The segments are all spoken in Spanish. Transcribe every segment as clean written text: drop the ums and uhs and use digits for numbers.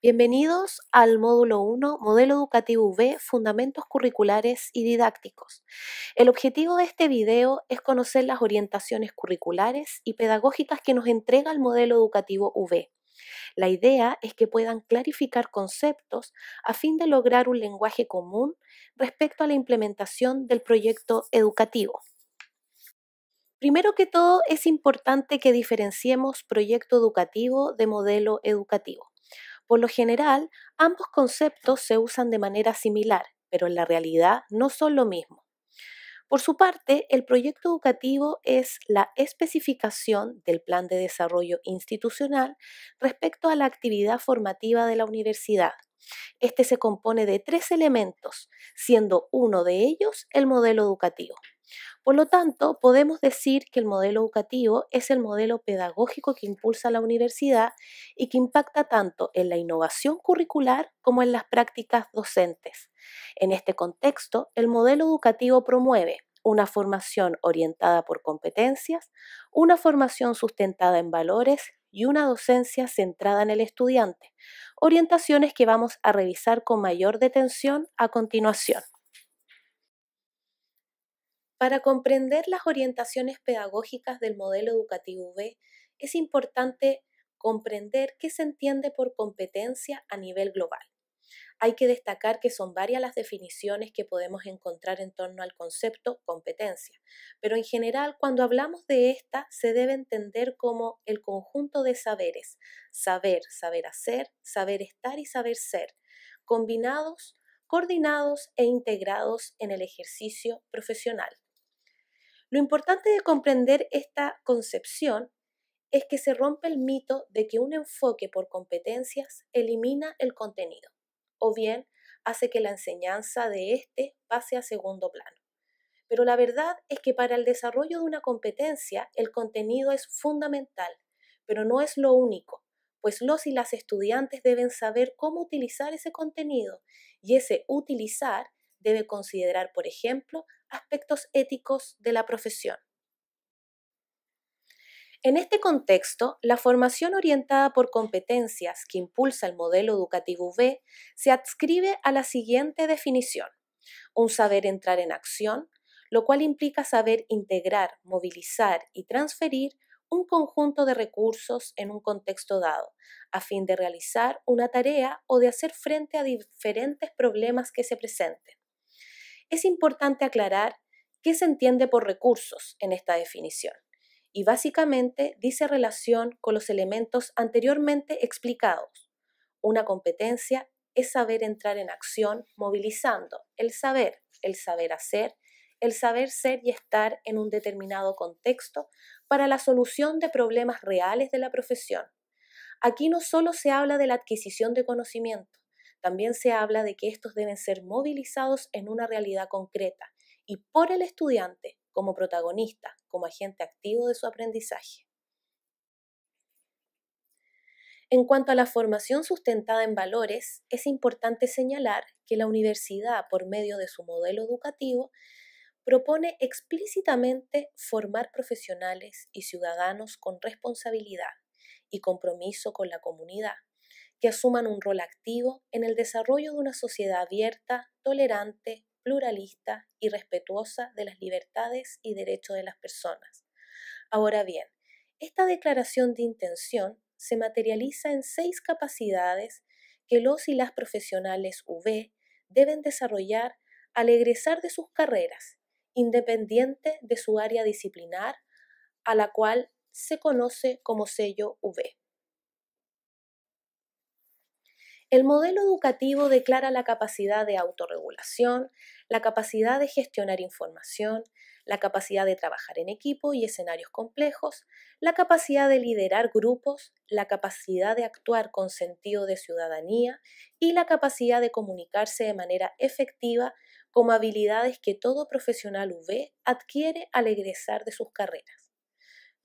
Bienvenidos al módulo 1, Modelo Educativo V, Fundamentos Curriculares y Didácticos. El objetivo de este video es conocer las orientaciones curriculares y pedagógicas que nos entrega el modelo educativo V. La idea es que puedan clarificar conceptos a fin de lograr un lenguaje común respecto a la implementación del proyecto educativo. Primero que todo, es importante que diferenciemos proyecto educativo de modelo educativo. Por lo general, ambos conceptos se usan de manera similar, pero en la realidad no son lo mismo. Por su parte, el proyecto educativo es la especificación del plan de desarrollo institucional respecto a la actividad formativa de la universidad. Este se compone de 3 elementos, siendo uno de ellos el modelo educativo. Por lo tanto, podemos decir que el modelo educativo es el modelo pedagógico que impulsa la universidad y que impacta tanto en la innovación curricular como en las prácticas docentes. En este contexto, el modelo educativo promueve una formación orientada por competencias, una formación sustentada en valores y una docencia centrada en el estudiante, orientaciones que vamos a revisar con mayor detención a continuación. Para comprender las orientaciones pedagógicas del modelo educativo V, es importante comprender qué se entiende por competencia a nivel global. Hay que destacar que son varias las definiciones que podemos encontrar en torno al concepto competencia, pero en general cuando hablamos de esta se debe entender como el conjunto de saberes, saber, saber hacer, saber estar y saber ser, combinados, coordinados e integrados en el ejercicio profesional. Lo importante de comprender esta concepción es que se rompe el mito de que un enfoque por competencias elimina el contenido, o bien hace que la enseñanza de éste pase a segundo plano. Pero la verdad es que para el desarrollo de una competencia el contenido es fundamental, pero no es lo único, pues los y las estudiantes deben saber cómo utilizar ese contenido y ese utilizar debe considerar, por ejemplo, aspectos éticos de la profesión. En este contexto, la formación orientada por competencias que impulsa el modelo educativo V se adscribe a la siguiente definición: un saber entrar en acción, lo cual implica saber integrar, movilizar y transferir un conjunto de recursos en un contexto dado, a fin de realizar una tarea o de hacer frente a diferentes problemas que se presenten. Es importante aclarar qué se entiende por recursos en esta definición, y básicamente dice relación con los elementos anteriormente explicados. Una competencia es saber entrar en acción movilizando el saber hacer, el saber ser y estar en un determinado contexto para la solución de problemas reales de la profesión. Aquí no solo se habla de la adquisición de conocimiento, también se habla de que estos deben ser movilizados en una realidad concreta y por el estudiante como protagonista, como agente activo de su aprendizaje. En cuanto a la formación sustentada en valores, es importante señalar que la universidad, por medio de su modelo educativo, propone explícitamente formar profesionales y ciudadanos con responsabilidad y compromiso con la comunidad, que asuman un rol activo en el desarrollo de una sociedad abierta, tolerante, pluralista y respetuosa de las libertades y derechos de las personas. Ahora bien, esta declaración de intención se materializa en 6 capacidades que los y las profesionales UV deben desarrollar al egresar de sus carreras, independiente de su área disciplinar, a la cual se conoce como sello UV. El modelo educativo declara la capacidad de autorregulación, la capacidad de gestionar información, la capacidad de trabajar en equipo y escenarios complejos, la capacidad de liderar grupos, la capacidad de actuar con sentido de ciudadanía y la capacidad de comunicarse de manera efectiva como habilidades que todo profesional UV adquiere al egresar de sus carreras.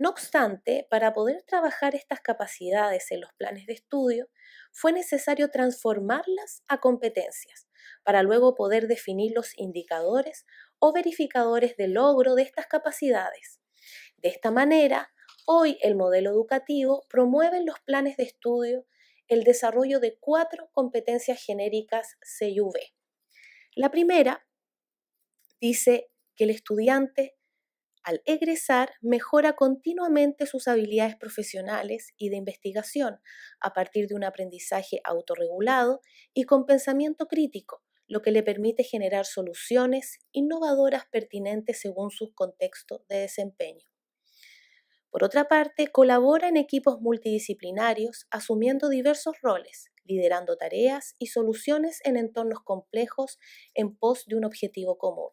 No obstante, para poder trabajar estas capacidades en los planes de estudio, fue necesario transformarlas a competencias, para luego poder definir los indicadores o verificadores de logro de estas capacidades. De esta manera, hoy el modelo educativo promueve en los planes de estudio el desarrollo de 4 competencias genéricas CUV. La primera dice que el estudiante al egresar mejora continuamente sus habilidades profesionales y de investigación a partir de un aprendizaje autorregulado y con pensamiento crítico, lo que le permite generar soluciones innovadoras pertinentes según su contexto de desempeño. Por otra parte, colabora en equipos multidisciplinarios, asumiendo diversos roles, liderando tareas y soluciones en entornos complejos en pos de un objetivo común.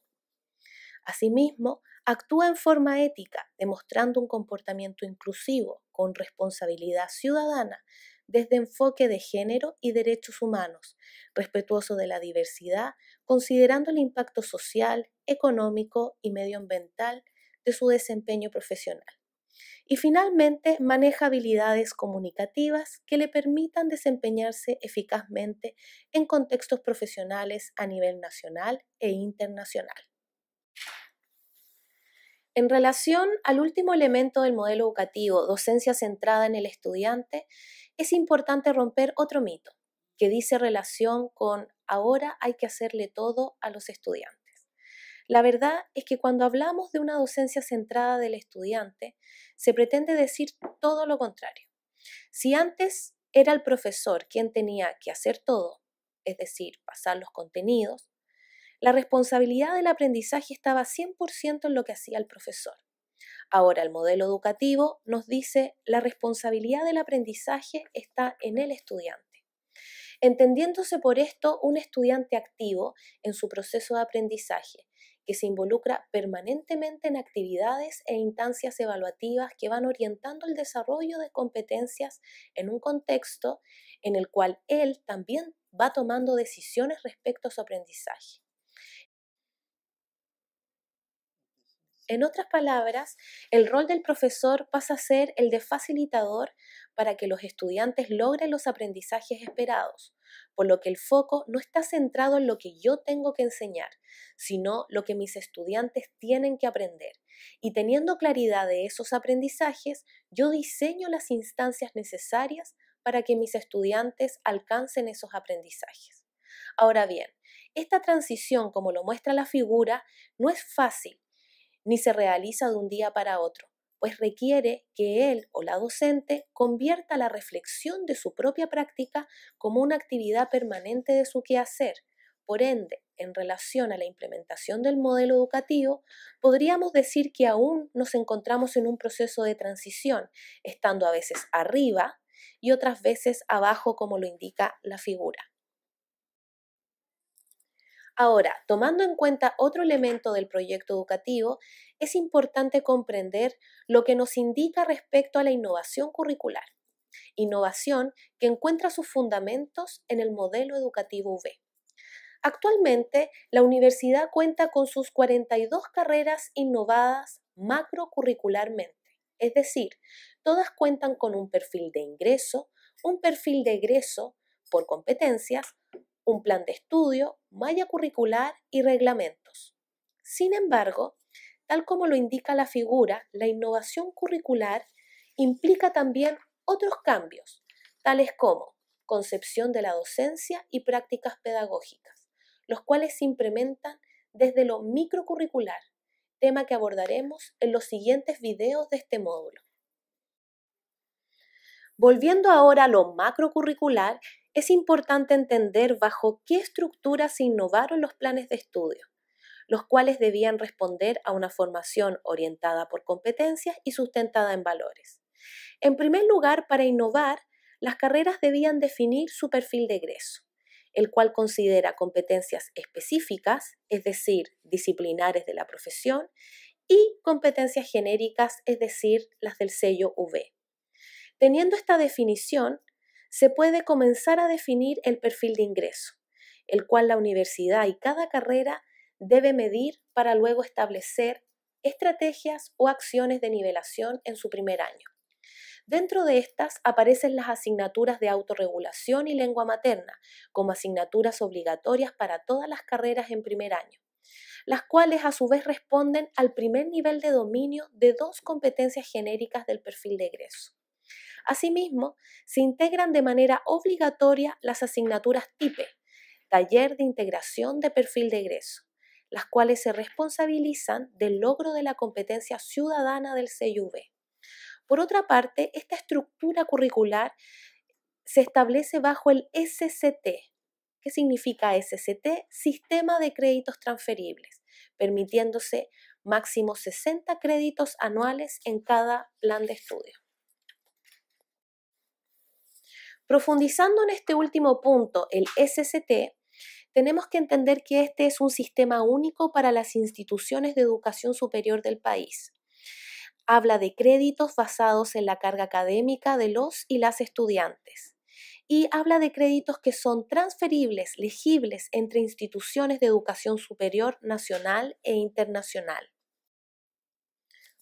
Asimismo, actúa en forma ética, demostrando un comportamiento inclusivo, con responsabilidad ciudadana, desde enfoque de género y derechos humanos, respetuoso de la diversidad, considerando el impacto social, económico y medioambiental de su desempeño profesional. Y finalmente, maneja habilidades comunicativas que le permitan desempeñarse eficazmente en contextos profesionales a nivel nacional e internacional. En relación al último elemento del modelo educativo, docencia centrada en el estudiante, es importante romper otro mito, que dice relación con ahora hay que hacerle todo a los estudiantes. La verdad es que cuando hablamos de una docencia centrada del estudiante, se pretende decir todo lo contrario. Si antes era el profesor quien tenía que hacer todo, es decir, pasar los contenidos, la responsabilidad del aprendizaje estaba 100% en lo que hacía el profesor. Ahora el modelo educativo nos dice la responsabilidad del aprendizaje está en el estudiante. Entendiéndose por esto un estudiante activo en su proceso de aprendizaje, que se involucra permanentemente en actividades e instancias evaluativas que van orientando el desarrollo de competencias en un contexto en el cual él también va tomando decisiones respecto a su aprendizaje. En otras palabras, el rol del profesor pasa a ser el de facilitador para que los estudiantes logren los aprendizajes esperados, por lo que el foco no está centrado en lo que yo tengo que enseñar, sino lo que mis estudiantes tienen que aprender. Y teniendo claridad de esos aprendizajes, yo diseño las instancias necesarias para que mis estudiantes alcancen esos aprendizajes. Ahora bien, esta transición, como lo muestra la figura, no es fácil ni se realiza de un día para otro, pues requiere que él o la docente convierta la reflexión de su propia práctica como una actividad permanente de su quehacer. Por ende, en relación a la implementación del modelo educativo, podríamos decir que aún nos encontramos en un proceso de transición, estando a veces arriba y otras veces abajo, como lo indica la figura. Ahora, tomando en cuenta otro elemento del proyecto educativo, es importante comprender lo que nos indica respecto a la innovación curricular. Innovación que encuentra sus fundamentos en el modelo educativo UV. Actualmente, la universidad cuenta con sus 42 carreras innovadas macrocurricularmente, es decir, todas cuentan con un perfil de ingreso, un perfil de egreso por competencias, un plan de estudio, malla curricular y reglamentos. Sin embargo, tal como lo indica la figura, la innovación curricular implica también otros cambios, tales como concepción de la docencia y prácticas pedagógicas, los cuales se implementan desde lo microcurricular, tema que abordaremos en los siguientes videos de este módulo. Volviendo ahora a lo macrocurricular, es importante entender bajo qué estructura se innovaron los planes de estudio, los cuales debían responder a una formación orientada por competencias y sustentada en valores. En primer lugar, para innovar, las carreras debían definir su perfil de egreso, el cual considera competencias específicas, es decir, disciplinares de la profesión, y competencias genéricas, es decir, las del sello UV. Teniendo esta definición, se puede comenzar a definir el perfil de ingreso, el cual la universidad y cada carrera debe medir para luego establecer estrategias o acciones de nivelación en su primer año. Dentro de estas aparecen las asignaturas de autorregulación y lengua materna como asignaturas obligatorias para todas las carreras en primer año, las cuales a su vez responden al primer nivel de dominio de 2 competencias genéricas del perfil de egreso. Asimismo, se integran de manera obligatoria las asignaturas TIPE, Taller de Integración de Perfil de Egreso, las cuales se responsabilizan del logro de la competencia ciudadana del CIUB. Por otra parte, esta estructura curricular se establece bajo el SCT. ¿Qué significa SCT? Sistema de Créditos Transferibles, permitiéndose máximo 60 créditos anuales en cada plan de estudio. Profundizando en este último punto, el SCT, tenemos que entender que este es un sistema único para las instituciones de educación superior del país. Habla de créditos basados en la carga académica de los y las estudiantes. Y habla de créditos que son transferibles, legibles entre instituciones de educación superior nacional e internacional.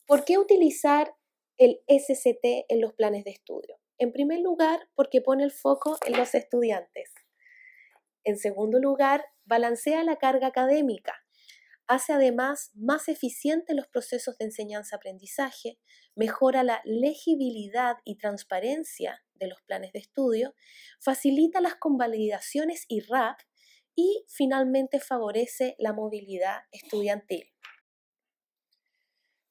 ¿Por qué utilizar el SCT en los planes de estudio? En primer lugar, porque pone el foco en los estudiantes. En segundo lugar, balancea la carga académica. Hace además más eficientes los procesos de enseñanza-aprendizaje, mejora la legibilidad y transparencia de los planes de estudio, facilita las convalidaciones y RAP y finalmente favorece la movilidad estudiantil.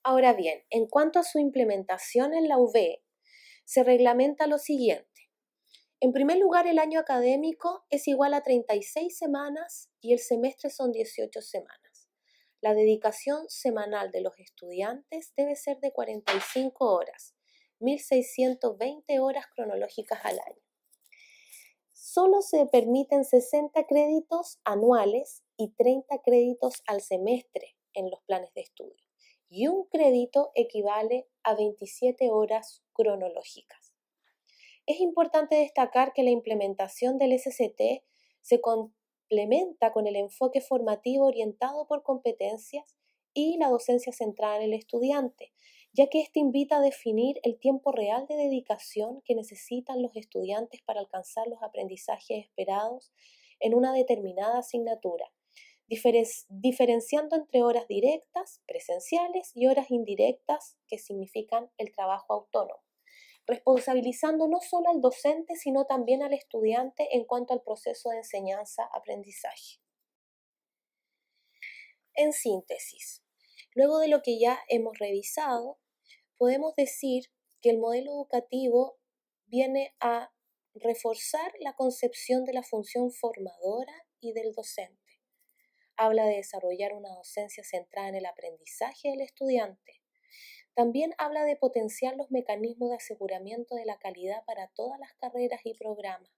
Ahora bien, en cuanto a su implementación en la UB, se reglamenta lo siguiente. En primer lugar, el año académico es igual a 36 semanas y el semestre son 18 semanas. La dedicación semanal de los estudiantes debe ser de 45 horas, 1.620 horas cronológicas al año. Solo se permiten 60 créditos anuales y 30 créditos al semestre en los planes de estudio, y un crédito equivale a 27 horas cronológicas. Es importante destacar que la implementación del SCT se complementa con el enfoque formativo orientado por competencias y la docencia centrada en el estudiante, ya que éste invita a definir el tiempo real de dedicación que necesitan los estudiantes para alcanzar los aprendizajes esperados en una determinada asignatura, diferenciando entre horas directas, presenciales, y horas indirectas, que significan el trabajo autónomo, responsabilizando no solo al docente, sino también al estudiante en cuanto al proceso de enseñanza-aprendizaje. En síntesis, luego de lo que ya hemos revisado, podemos decir que el modelo educativo viene a reforzar la concepción de la función formadora y del docente. Habla de desarrollar una docencia centrada en el aprendizaje del estudiante. También habla de potenciar los mecanismos de aseguramiento de la calidad para todas las carreras y programas.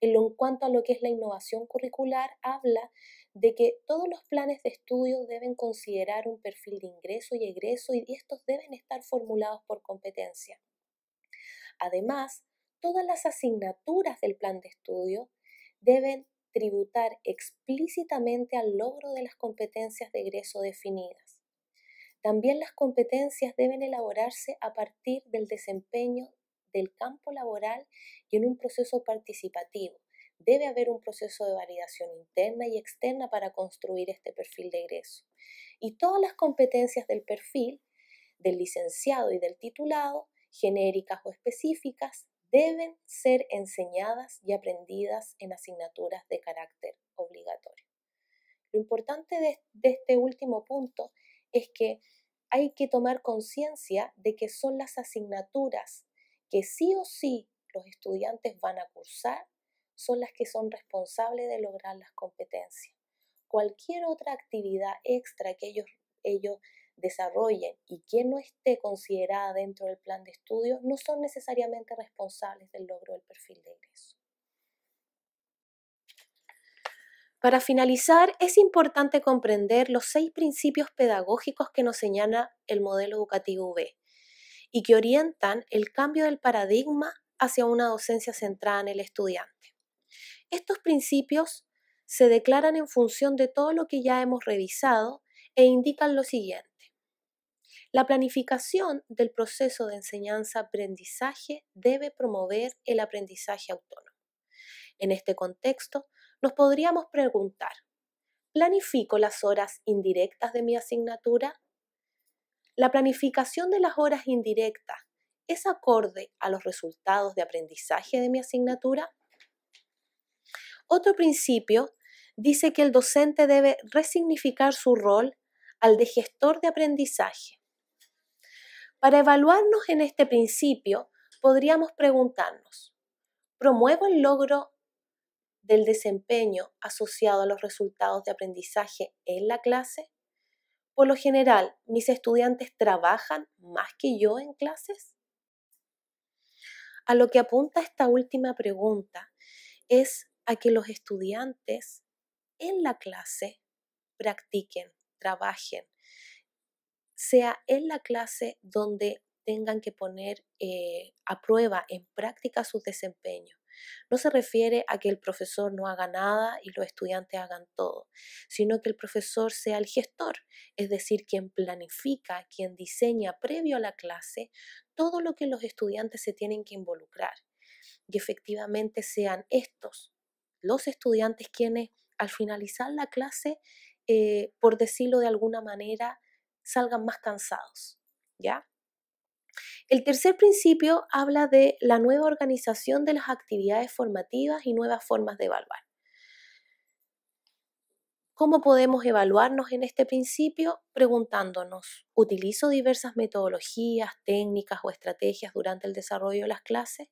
En cuanto a lo que es la innovación curricular, habla de que todos los planes de estudio deben considerar un perfil de ingreso y egreso, y estos deben estar formulados por competencia. Además, todas las asignaturas del plan de estudio deben tributar explícitamente al logro de las competencias de egreso definidas. También las competencias deben elaborarse a partir del desempeño del campo laboral y en un proceso participativo. Debe haber un proceso de validación interna y externa para construir este perfil de egreso. Y todas las competencias del perfil del licenciado y del titulado, genéricas o específicas, deben ser enseñadas y aprendidas en asignaturas de carácter obligatorio. Lo importante de este último punto es que hay que tomar conciencia de que son las asignaturas que sí o sí los estudiantes van a cursar, son las que son responsables de lograr las competencias. Cualquier otra actividad extra que ellos desarrollen y que no esté considerada dentro del plan de estudio no son necesariamente responsables del logro del perfil de egreso. Para finalizar, es importante comprender los 6 principios pedagógicos que nos señala el modelo educativo UB y que orientan el cambio del paradigma hacia una docencia centrada en el estudiante. Estos principios se declaran en función de todo lo que ya hemos revisado e indican lo siguiente. La planificación del proceso de enseñanza-aprendizaje debe promover el aprendizaje autónomo. En este contexto, nos podríamos preguntar, ¿planifico las horas indirectas de mi asignatura? La planificación de las horas indirectas es acorde a los resultados de aprendizaje de mi asignatura? Otro principio dice que el docente debe resignificar su rol al de gestor de aprendizaje. Para evaluarnos en este principio, podríamos preguntarnos, ¿promuevo el logro del desempeño asociado a los resultados de aprendizaje en la clase? Por lo general, ¿mis estudiantes trabajan más que yo en clases? A lo que apunta esta última pregunta es a que los estudiantes en la clase practiquen, trabajen, sea en la clase donde tengan que poner a prueba, en práctica sus desempeños. No se refiere a que el profesor no haga nada y los estudiantes hagan todo, sino que el profesor sea el gestor, es decir, quien planifica, quien diseña previo a la clase todo lo que los estudiantes se tienen que involucrar. Y efectivamente sean estos, los estudiantes, quienes al finalizar la clase, por decirlo de alguna manera, salgan más cansados, ¿ya? El tercer principio habla de la nueva organización de las actividades formativas y nuevas formas de evaluar. ¿Cómo podemos evaluarnos en este principio? Preguntándonos, ¿utilizo diversas metodologías, técnicas o estrategias durante el desarrollo de las clases?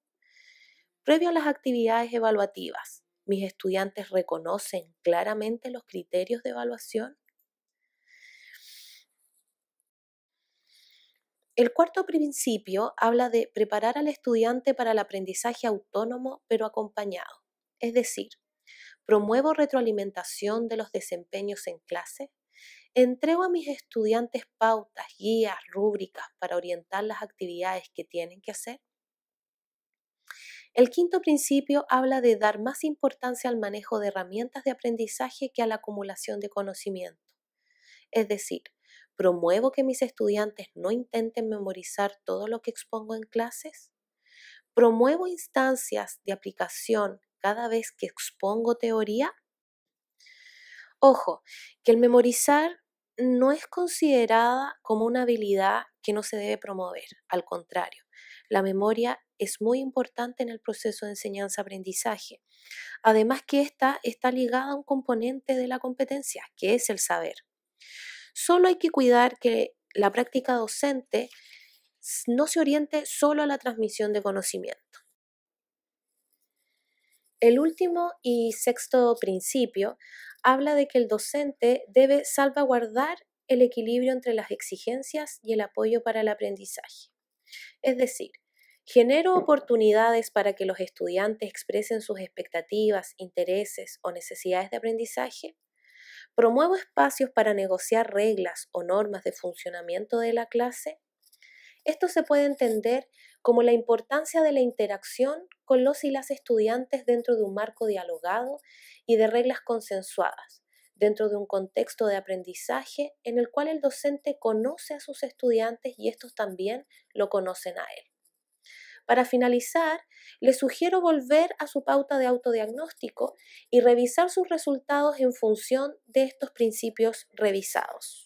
Previo a las actividades evaluativas, ¿mis estudiantes reconocen claramente los criterios de evaluación? El cuarto principio habla de preparar al estudiante para el aprendizaje autónomo pero acompañado. Es decir, promuevo retroalimentación de los desempeños en clase, entrego a mis estudiantes pautas, guías, rúbricas para orientar las actividades que tienen que hacer. El quinto principio habla de dar más importancia al manejo de herramientas de aprendizaje que a la acumulación de conocimiento. Es decir, promuevo que mis estudiantes no intenten memorizar todo lo que expongo en clases. Promuevo instancias de aplicación cada vez que expongo teoría. Ojo, que el memorizar no es considerada como una habilidad que no se debe promover. Al contrario, la memoria es muy importante en el proceso de enseñanza-aprendizaje. Además que esta está ligada a un componente de la competencia, que es el saber. Solo hay que cuidar que la práctica docente no se oriente solo a la transmisión de conocimiento. El último y sexto principio habla de que el docente debe salvaguardar el equilibrio entre las exigencias y el apoyo para el aprendizaje. Es decir, genero oportunidades para que los estudiantes expresen sus expectativas, intereses o necesidades de aprendizaje. Promuevo espacios para negociar reglas o normas de funcionamiento de la clase. Esto se puede entender como la importancia de la interacción con los y las estudiantes dentro de un marco dialogado y de reglas consensuadas, dentro de un contexto de aprendizaje en el cual el docente conoce a sus estudiantes y estos también lo conocen a él. Para finalizar, les sugiero volver a su pauta de autodiagnóstico y revisar sus resultados en función de estos principios revisados.